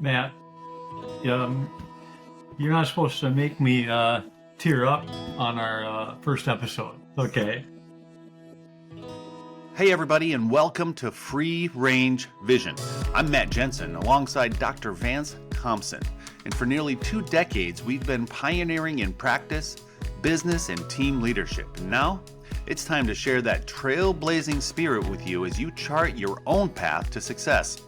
Matt, um, you're not supposed to make me tear up on our first episode, okay? Hey, everybody, and welcome to Free Range Vision. I'm Matt Jensen alongside Dr. Vance Thompson. And for nearly 2 decades, we've been pioneering in practice, business, and team leadership. And now it's time to share that trailblazing spirit with you as you chart your own path to success.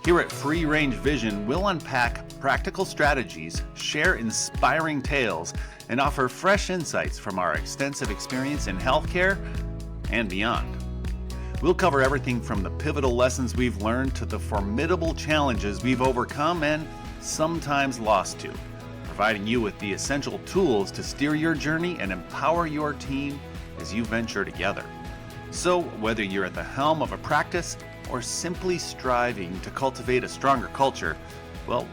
Here at Free Range Vision, we'll unpack practical strategies, share inspiring tales, and offer fresh insights from our extensive experience in healthcare and beyond. We'll cover everything from the pivotal lessons we've learned to the formidable challenges we've overcome and sometimes lost to, providing you with the essential tools to steer your journey and empower your team as you venture together. So, whether you're at the helm of a practice or simply striving to cultivate a stronger culture, well,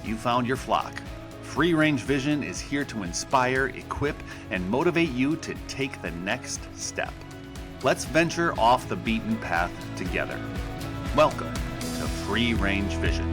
you found your flock. Free Range Vision is here to inspire, equip, and motivate you to take the next step. Let's venture off the beaten path together. Welcome to Free Range Vision.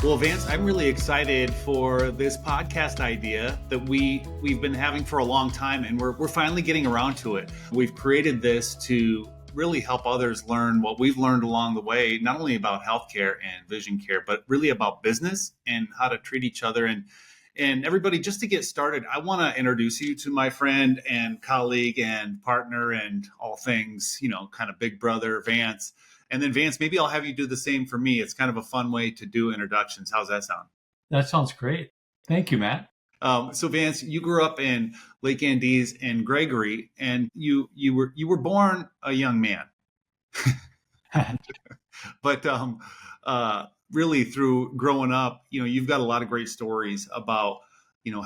Well, Vance, I'm really excited for this podcast idea that we've been having for a long time, and we're finally getting around to it. We've created this to really help others learn what we've learned along the way, not only about healthcare and vision care, but really about business and how to treat each other. And everybody, just to get started, I want to introduce you to my friend and colleague and partner and all things, kind of big brother, Vance. And then Vance, maybe I'll have you do the same for me. It's kind of a fun way to do introductions. How's that sound? That sounds great. Thank you, Matt. So Vance, you grew up in Lake Andes and Gregory, and you were born a young man. But really through growing up, you've got a lot of great stories about,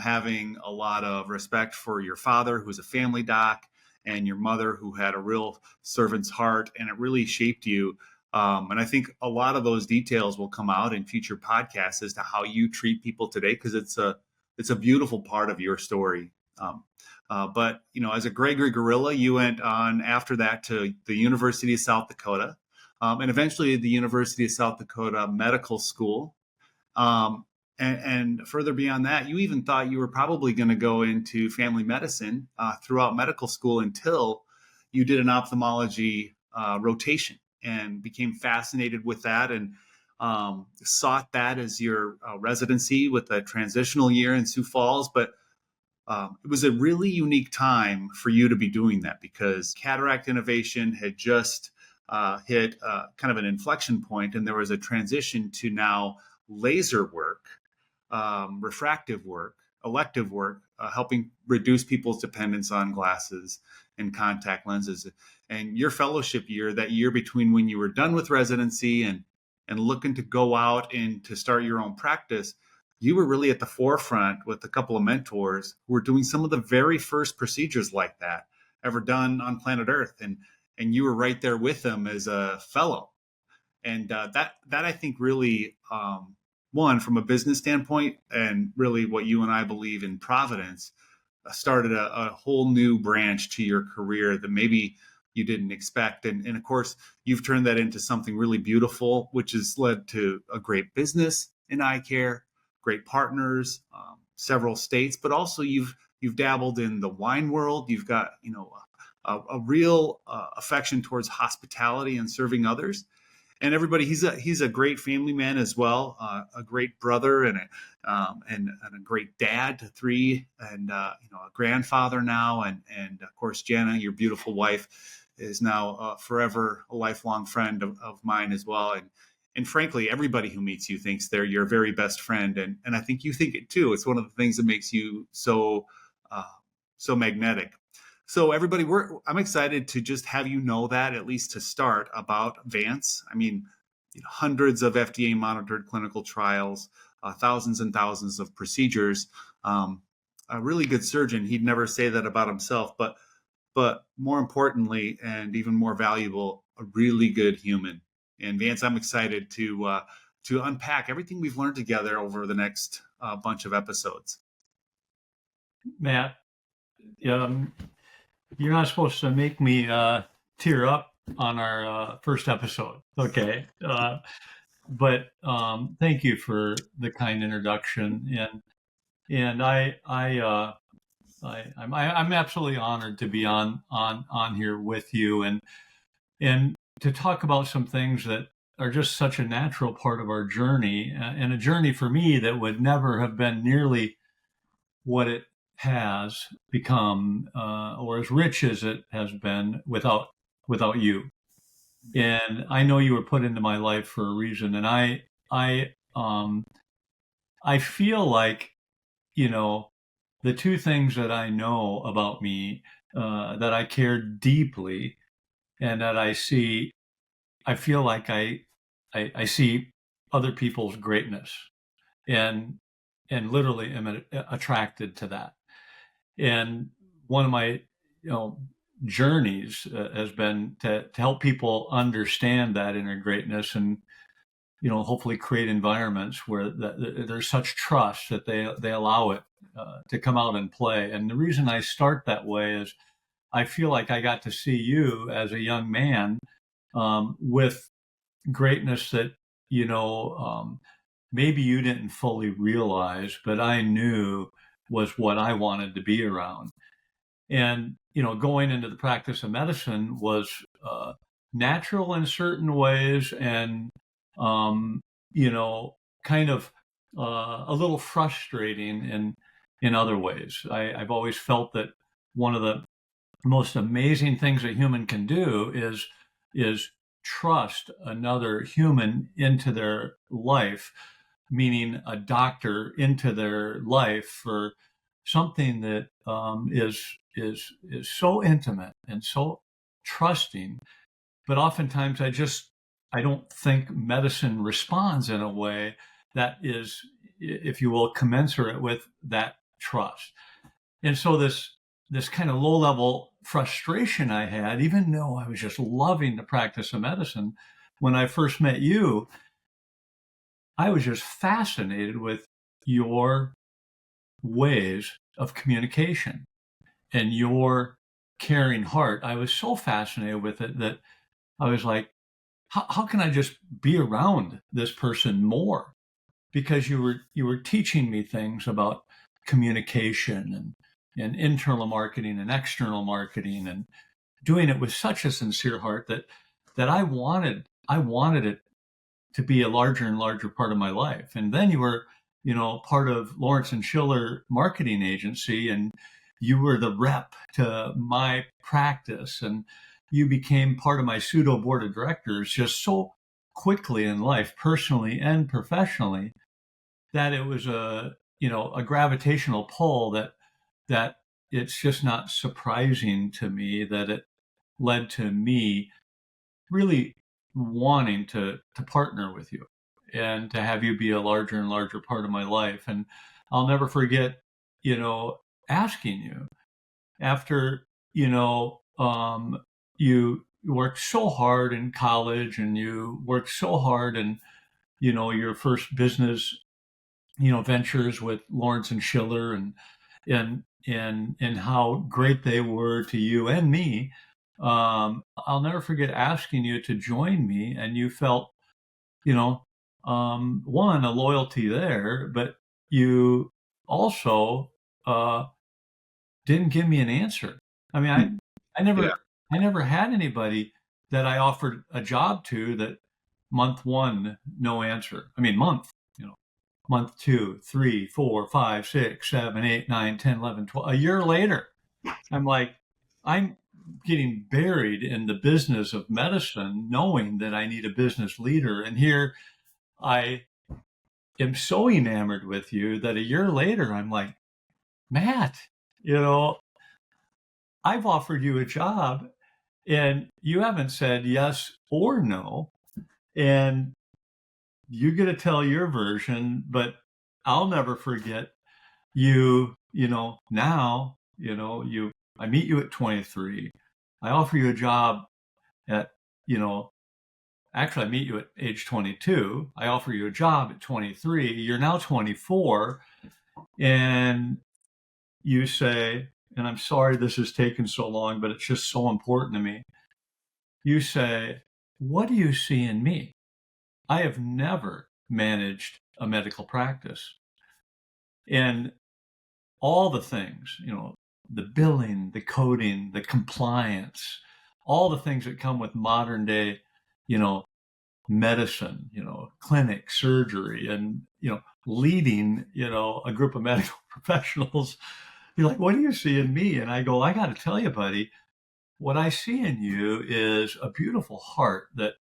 having a lot of respect for your father, who's a family doc, and your mother, who had a real servant's heart, and it really shaped you. And I think a lot of those details will come out in future podcasts as to how you treat people today, because it's a beautiful part of your story. But as a Gregory gorilla, you went on after that to the University of South Dakota, and eventually the University of South Dakota Medical School. And further beyond that, you even thought you were probably going to go into family medicine throughout medical school until you did an ophthalmology rotation and became fascinated with that and sought that as your residency with a transitional year in Sioux Falls. But it was a really unique time for you to be doing that, because cataract innovation had just hit kind of an inflection point, and there was a transition to now laser work, refractive work, elective work, helping reduce people's dependence on glasses and contact lenses. And your fellowship year, that year between when you were done with residency and looking to go out and to start your own practice, you were really at the forefront with a couple of mentors who were doing some of the very first procedures like that ever done on planet Earth. And you were right there with them as a fellow. And that I think really, one, from a business standpoint, and really what you and I believe in Providence, started a whole new branch to your career that maybe you didn't expect. And of course, you've turned that into something really beautiful, which has led to a great business in eye care, great partners, several states, but also you've dabbled in the wine world. You've got, a real affection towards hospitality and serving others. And everybody, he's a great family man as well, a great brother and a great dad to 3, and a grandfather now, and of course Jana, your beautiful wife, is now forever a lifelong friend of mine as well. And frankly, everybody who meets you thinks they're your very best friend, and I think you think it too. It's one of the things that makes you so magnetic. So everybody, I'm excited to just have you know that, at least to start, about Vance. I mean, hundreds of FDA monitored clinical trials, thousands and thousands of procedures, a really good surgeon. He'd never say that about himself, but more importantly, and even more valuable, a really good human. And Vance, I'm excited to unpack everything we've learned together over the next bunch of episodes. Matt, you're not supposed to make me tear up on our first episode. Okay. But thank you for the kind introduction. And I'm absolutely honored to be on here with you and to talk about some things that are just such a natural part of our journey, and a journey for me that would never have been nearly what it has become, or as rich as it has been without you. And I know you were put into my life for a reason, and I feel like, you know, the two things that I know about me, that I care deeply and that I feel like I see other people's greatness and literally am attracted to that. And one of my, you know, journeys has been to help people understand that inner greatness and, hopefully create environments where there's such trust that they allow it to come out and play. And the reason I start that way is I feel like I got to see you as a young man, with greatness that, you know, um, maybe you didn't fully realize, but I knew was what I wanted to be around. And, going into the practice of medicine was natural in certain ways and, um, you know, kind of a little frustrating in other ways. I've always felt that one of the most amazing things a human can do is trust another human into their life, meaning a doctor into their life for something that is so intimate and so trusting. But oftentimes, I don't think medicine responds in a way that is, if you will, commensurate with that trust. And so this kind of low level frustration I had, even though I was just loving the practice of medicine, when I first met you, I was just fascinated with your ways of communication and your caring heart. I was so fascinated with it that I was like, how can I just be around this person more? Because you were teaching me things about communication and internal marketing and external marketing and doing it with such a sincere heart that I wanted it to be a larger and larger part of my life. And then you were, part of Lawrence and Schiller marketing agency, and you were the rep to my practice, and you became part of my pseudo board of directors just so quickly in life, personally and professionally, that it was a gravitational pull that it's just not surprising to me that it led to me really wanting to partner with you and to have you be a larger and larger part of my life. And I'll never forget, you know, asking you after, you worked so hard in college and you worked so hard in, your first business, ventures with Lawrence and Schiller and how great they were to you and me. I'll never forget asking you to join me, and you felt, one, a loyalty there, but you also didn't give me an answer. I mean, I Yeah. I never had anybody that I offered a job to that month one, no answer. I mean, month two, three, four, five, six, seven, eight, nine, 10, 11, 12. A year later, I'm like, I'm getting buried in the business of medicine, knowing that I need a business leader. And here I am so enamored with you that a year later, I'm like, Matt, you know, I've offered you a job and you haven't said yes or no. And you get to tell your version, but I'll never forget now, I meet you at 23. I offer you a job at, you know, actually I meet you at age 22. I offer you a job at 23. You're now 24. And you say, and I'm sorry this has taken so long, but it's just so important to me. you say, what do you see in me? I have never managed a medical practice. And all the things, the billing, the coding, the compliance, all the things that come with modern day, you know, medicine, clinic, surgery, and, leading, a group of medical professionals. You're like, what do you see in me? And I go, I got to tell you, buddy, what I see in you is a beautiful heart that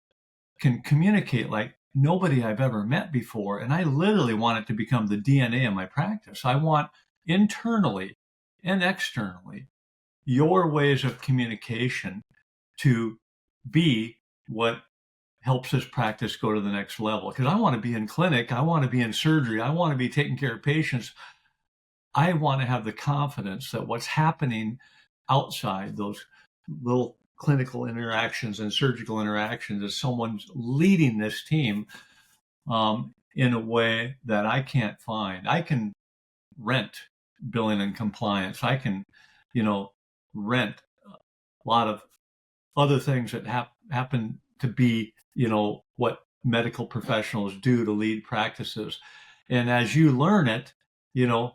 can communicate like nobody I've ever met before. And I literally want it to become the DNA of my practice. I want internally and externally your ways of communication to be what helps this practice go to the next level. Because I want to be in clinic, I want to be in surgery, I want to be taking care of patients. I want to have the confidence that what's happening outside those little clinical interactions and surgical interactions is someone's leading this team in a way that I can't find. I can rent billing and compliance. I can, rent a lot of other things that happen to be, what medical professionals do to lead practices. And as you learn it,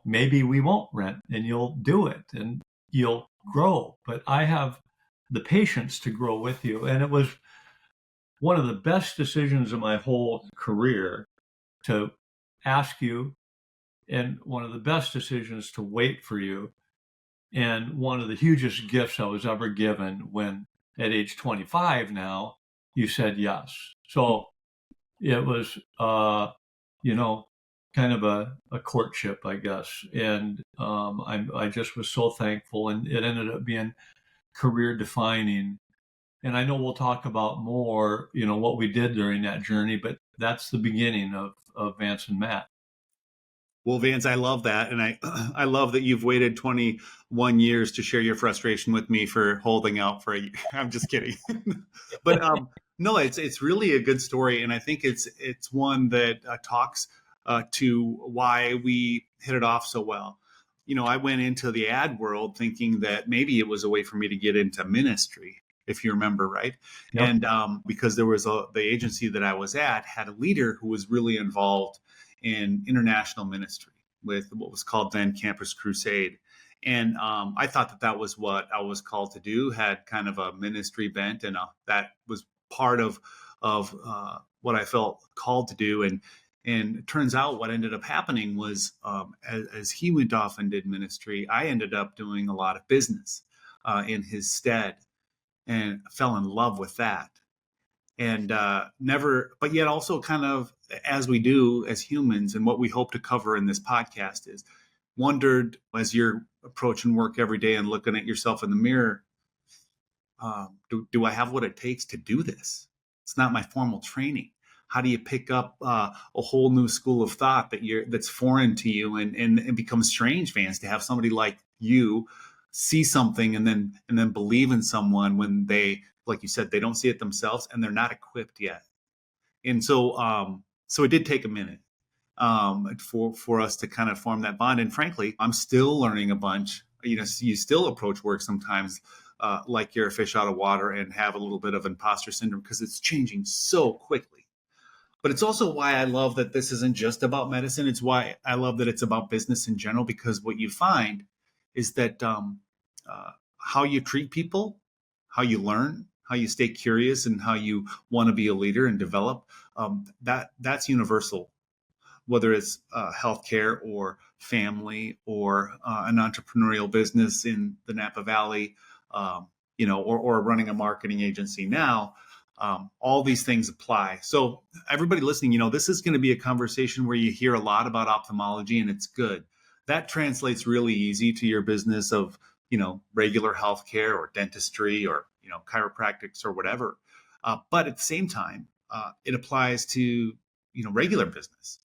maybe we won't rent and you'll do it and you'll grow. But I have the patience to grow with you. And it was one of the best decisions of my whole career to ask you, and one of the best decisions to wait for you, and one of the hugest gifts I was ever given when at age 25 now, you said yes. So it was, you know, kind of a courtship, I guess. And I just was so thankful, and it ended up being career defining. And I know we'll talk about more, what we did during that journey, but that's the beginning of Vance and Matt. Well, Vance, I love that. And I, I love that you've waited 21 years to share your frustration with me for holding out for a year. I'm just kidding. But no, it's really a good story. And I think it's one that talks to why we hit it off so well. I went into the ad world thinking that maybe it was a way for me to get into ministry, if you remember, right? Yep. And because there was the agency that I was at had a leader who was really involved in international ministry with what was called then Campus Crusade. And I thought that was what I was called to do, had kind of a ministry bent, and that was part of what I felt called to do. And it turns out what ended up happening was as he went off and did ministry, I ended up doing a lot of business in his stead and fell in love with that. And never, but yet also kind of as we do as humans, and what we hope to cover in this podcast is wondered as you're approaching work every day and looking at yourself in the mirror, do I have what it takes to do this? It's not my formal training. How do you pick up a whole new school of thought that's foreign to you, and it becomes strange, fans, to have somebody like you see something and then believe in someone when they, like you said, they don't see it themselves and they're not equipped yet. And so it did take a minute for us to kind of form that bond. And frankly, I'm still learning a bunch. You still approach work sometimes like you're a fish out of water and have a little bit of imposter syndrome because it's changing so quickly. But it's also why I love that this isn't just about medicine. It's why I love that it's about business in general, because what you find is that how you treat people, how you learn, how you stay curious, and how you want to be a leader and develop, that's universal, whether it's healthcare or family or an entrepreneurial business in the Napa Valley, or running a marketing agency now. All these things apply. So everybody listening, this is going to be a conversation where you hear a lot about ophthalmology, and it's good. That translates really easy to your business of, regular healthcare or dentistry or, chiropractics or whatever. But at the same time, it applies to, regular business.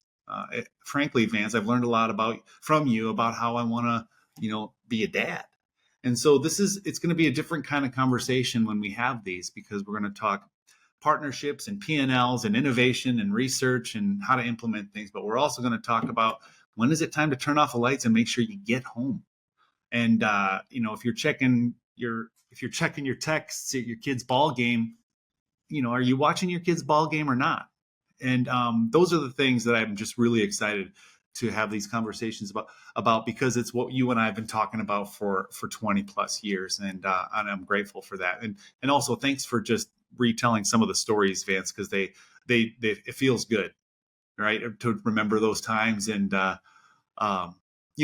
Frankly, Vance, I've learned a lot from you about how I want to, be a dad. And so it's going to be a different kind of conversation when we have these, because we're going to talk partnerships and P&Ls and innovation and research and how to implement things. But we're also going to talk about when is it time to turn off the lights and make sure you get home. And if you're checking your texts at your kid's ball game, are you watching your kids' ball game or not? And those are the things that I'm just really excited to have these conversations about because it's what you and I have been talking about for 20 plus years, and I'm grateful for that. And also thanks for just retelling some of the stories, Vance, because they it feels good, right, to remember those times. And um,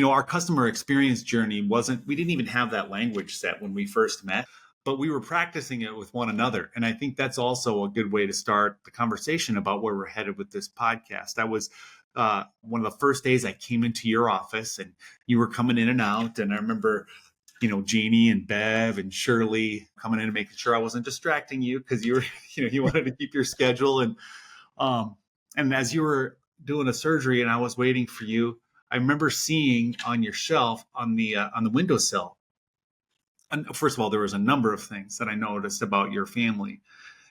our customer experience journey we didn't even have that language set when we first met, but we were practicing it with one another. And I think that's also a good way to start the conversation about where we're headed with this podcast. I was one of the first days I came into your office and you were coming in and out. And I remember, Jeannie and Bev and Shirley coming in and making sure I wasn't distracting you because you were, you wanted to keep your schedule. And as you were doing a surgery and I was waiting for you, I remember seeing on your shelf on the windowsill. And first of all, there was a number of things that I noticed about your family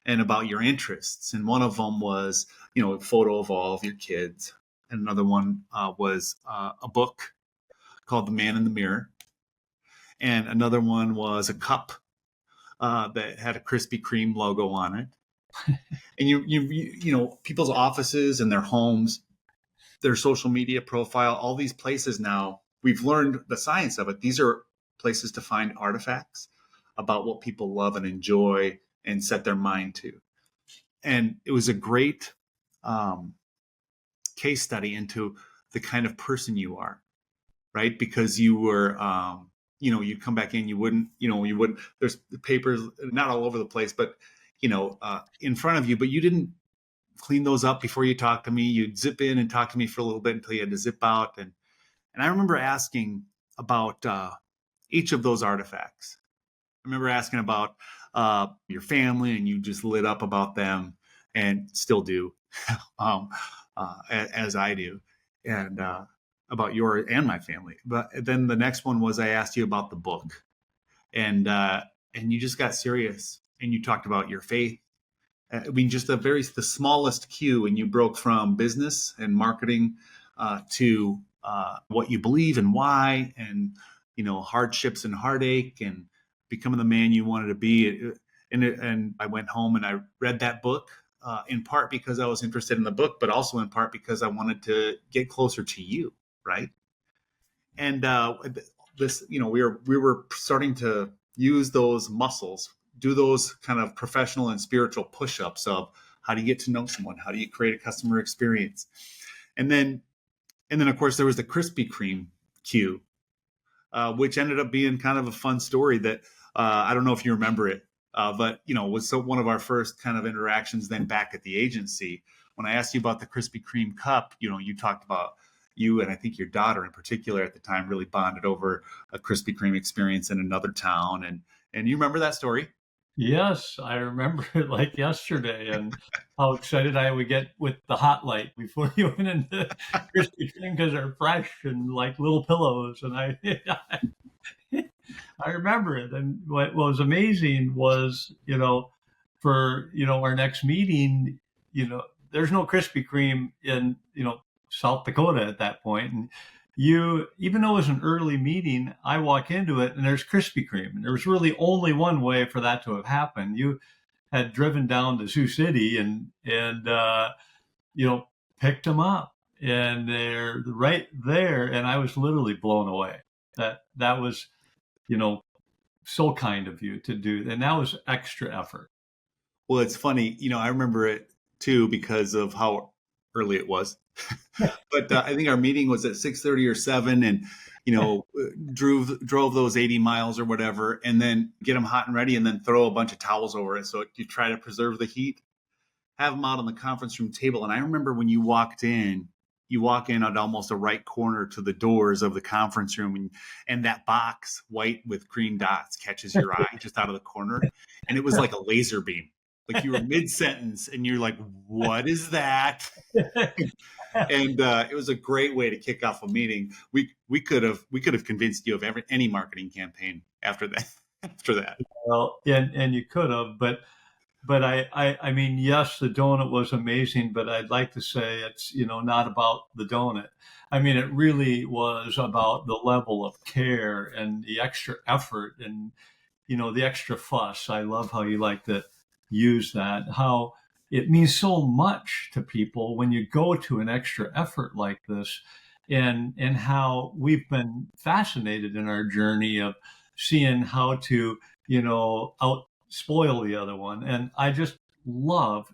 and about your interests. And one of them was, a photo of all of your kids. And another one was a book called The Man in the Mirror. And another one was a cup that had a Krispy Kreme logo on it. And people's offices and their homes, their social media profile, all these places now, we've learned the science of it. These are places to find artifacts about what people love and enjoy and set their mind to. And it was a great case study into the kind of person you are, right? Because you were, you'd come back in, you wouldn't, there's papers not all over the place, but, in front of you, but you didn't clean those up before you talked to me. You'd zip in and talk to me for a little bit until you had to zip out. And I remember asking about each of those artifacts. I remember asking about your family, and you just lit up about them, and still do, as I do, and about your and my family. But then the next one was I asked you about the book, and you just got serious, and you talked about your faith. I mean, just the smallest cue, and you broke from business and marketing to what you believe and why, and hardships and heartache, and becoming the man you wanted to be. And I went home and I read that book in part because I was interested in the book, but also in part because I wanted to get closer to you, right? And we were starting to use those muscles, do those kind of professional and spiritual push-ups of how do you get to know someone, how do you create a customer experience, and then of course there was the Krispy Kreme cue, which ended up being kind of a fun story that I don't know if you remember it, but was one of our first kind of interactions then back at the agency. When I asked you about the Krispy Kreme cup, you talked about you, and I think your daughter in particular at the time, really bonded over a Krispy Kreme experience in another town. And you remember that story? Yes, I remember it like yesterday, and how excited I would get with the hot light before you went into Krispy Kreme because they're fresh and like little pillows. And I remember it. And what was amazing was, for our next meeting, there's no Krispy Kreme in South Dakota at that point, and even though it was an early meeting, I walk into it and there's Krispy Kreme. And there was really only one way for that to have happened. You had driven down to Sioux City and picked them up, and they're right there. And I was literally blown away. That was, so kind of you to do, and that was extra effort. Well, it's funny, I remember it too because of how early it was. But I think our meeting was at 6:30 or 7, and drove those 80 miles or whatever, and then get them hot and ready, and then throw a bunch of towels over it so you try to preserve the heat. Have them out on the conference room table, and I remember when you walk in at almost a right corner to the doors of the conference room, and that box, white with green dots, catches your eye just out of the corner, and it was like a laser beam. Like you were mid-sentence and you're like, what is that? And it was a great way to kick off a meeting. We could have convinced you of any marketing campaign after that. Well, and you could have, but I mean, yes, the donut was amazing, but I'd like to say it's, not about the donut. I mean, it really was about the level of care and the extra effort and, the extra fuss. I love how you like to use that, how it means so much to people when you go to an extra effort like this, and how we've been fascinated in our journey of seeing how to, out spoil the other one. And I just love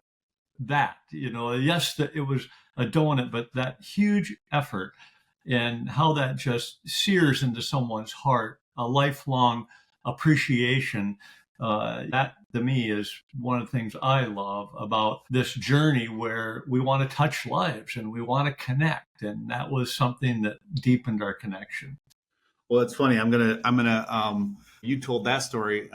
that, yes, that it was a donut, but that huge effort and how that just sears into someone's heart, a lifelong appreciation. That to me is one of the things I love about this journey, where we want to touch lives and we want to connect. And that was something that deepened our connection. Well, it's funny. You told that story.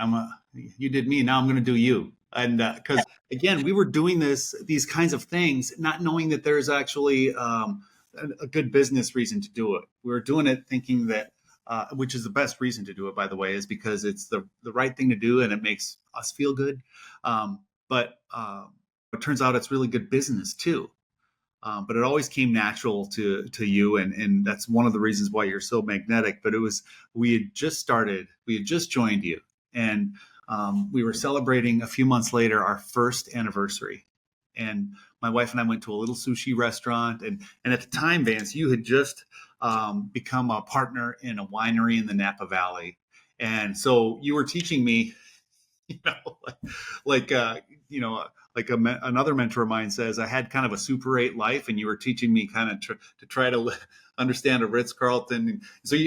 You did me. Now I'm gonna do you. And because again, we were doing these kinds of things, not knowing that there's actually a good business reason to do it. We were doing it thinking that, which is the best reason to do it, by the way, is because it's the right thing to do and it makes us feel good. But it turns out it's really good business too. But it always came natural to you, and that's one of the reasons why you're so magnetic. But we had just joined you, and we were celebrating a few months later our first anniversary. And my wife and I went to a little sushi restaurant, and at the time, Vance, you had just become a partner in a winery in the Napa Valley, and so you were teaching me, you know, like you know, another mentor of mine says, I had kind of a Super 8 life, and you were teaching me kind of to try to understand a Ritz Carlton. So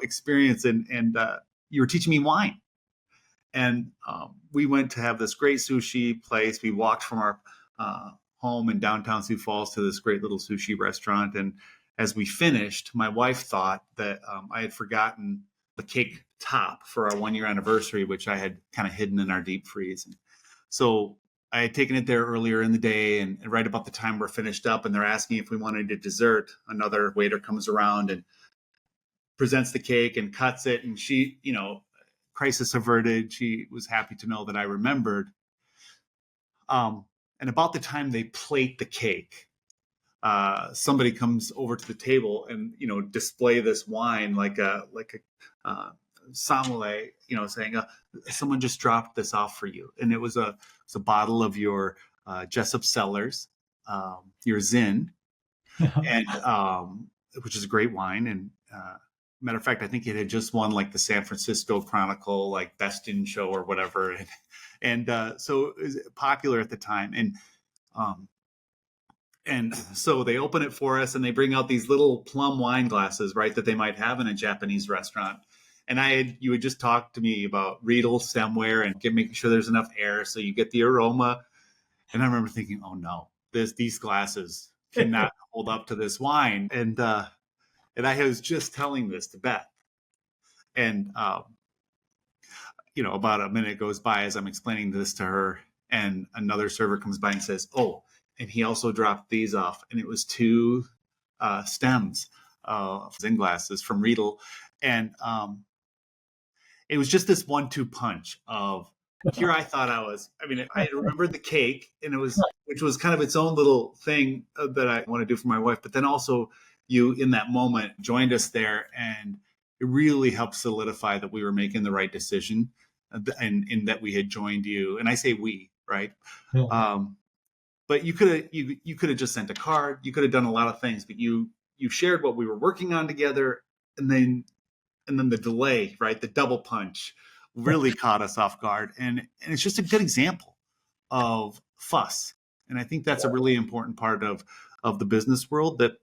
experience, and you were teaching me wine, and we went to have this great sushi place. We walked from our home in downtown Sioux Falls to this great little sushi restaurant, and as we finished, my wife thought that I had forgotten the cake top for our 1 year anniversary, which I had kind of hidden in our deep freeze. And so I had taken it there earlier in the day, and right about the time we're finished up and they're asking if we wanted a dessert, another waiter comes around and presents the cake and cuts it. And she, crisis averted. She was happy to know that I remembered. And about the time they plate the cake, somebody comes over to the table and display this wine like a sommelier, saying, someone just dropped this off for you. And it was a bottle of your Jessup Cellars, your Zin, and which is a great wine. And matter of fact, I think it had just won like the San Francisco Chronicle, like best in show or whatever. And so it was popular at the time. And so they open it for us and they bring out these little plum wine glasses, right, that they might have in a Japanese restaurant. And you had just talked to me about Riedel stemware and making sure there's enough air so you get the aroma. And I remember thinking, oh no, these glasses cannot hold up to this wine. And I was just telling this to Beth. And, about a minute goes by as I'm explaining this to her, and another server comes by and says, oh, and he also dropped these off. And it was two stems of Zin glasses from Riedel. And it was just this 1-2 punch of, here I thought I remembered the cake, and which was kind of its own little thing that I want to do for my wife. But then also you in that moment joined us there, and it really helped solidify that we were making the right decision, and in that we had joined you. And I say we, right? Yeah. But you could have just sent a card. You could have done a lot of things, but you shared what we were working on together, and then the delay, right? The double punch really caught us off guard. And it's just a good example of fuss. And I think that's a really important part of the business world, that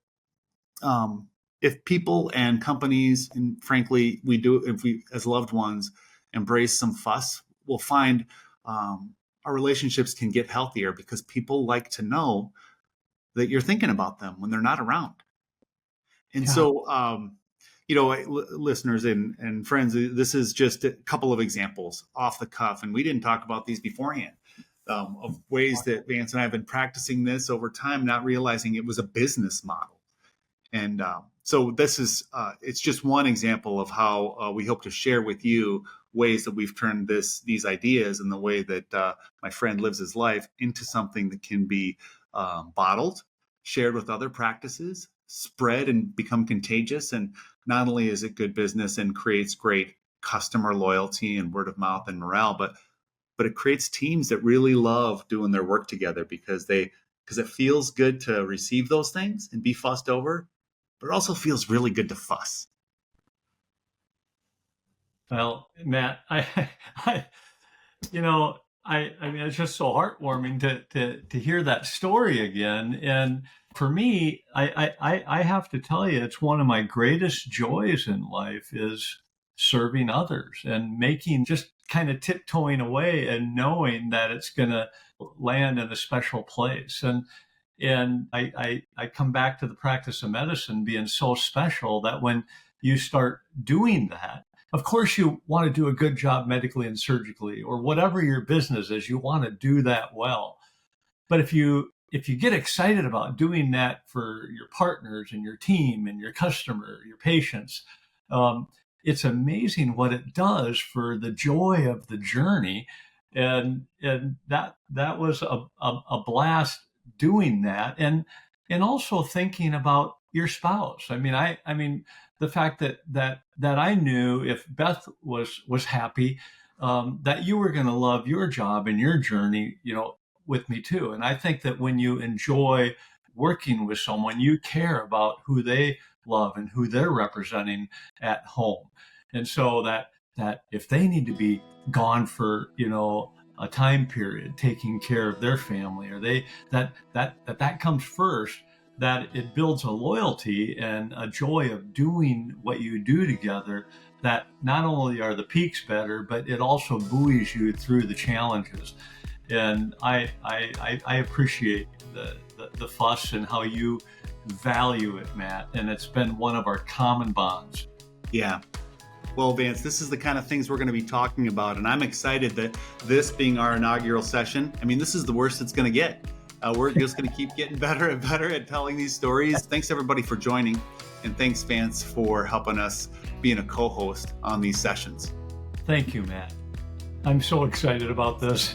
if people and companies, and frankly, if we as loved ones embrace some fuss, we'll find our relationships can get healthier, because people like to know that you're thinking about them when they're not around. And so, listeners and friends, this is just a couple of examples off the cuff, and we didn't talk about these beforehand, of ways that Vance and I have been practicing this over time, not realizing it was a business model. And so this is, it's just one example of how we hope to share with you ways that we've turned these ideas and the way that my friend lives his life into something that can be bottled, shared with other practices, spread and become contagious. And not only is it good business and creates great customer loyalty and word of mouth and morale, but but it creates teams that really love doing their work together because it feels good to receive those things and be fussed over, but it also feels really good to fuss. Well, Matt, I, you know, I mean, it's just so heartwarming to hear that story again. And for me, I have to tell you, it's one of my greatest joys in life is serving others and making just kind of tiptoeing away and knowing that it's going to land in a special place. And I come back to the practice of medicine being so special that when you start doing that, of course, you want to do a good job medically and surgically, or whatever your business is, you want to do that well. But if you get excited about doing that for your partners and your team and your customer, your patients, um, it's amazing what it does for the joy of the journey. And that was a blast doing that, and also thinking about your spouse. I mean the fact that I knew if Beth was happy, that you were going to love your job and your journey, with me too. And I think that when you enjoy working with someone, you care about who they love and who they're representing at home. And so that if they need to be gone for, a time period taking care of their family, or they that comes first, that it builds a loyalty and a joy of doing what you do together, that not only are the peaks better, but it also buoys you through the challenges. And I appreciate the fuss and how you value it, Matt. And it's been one of our common bonds. Yeah. Well, Vance, this is the kind of things we're going to be talking about. And I'm excited that this being our inaugural session, I mean, this is the worst it's going to get. We're just going to keep getting better and better at telling these stories. Thanks, everybody, for joining. And thanks, Vance, for helping us being a co-host on these sessions. Thank you, Matt. I'm so excited about this.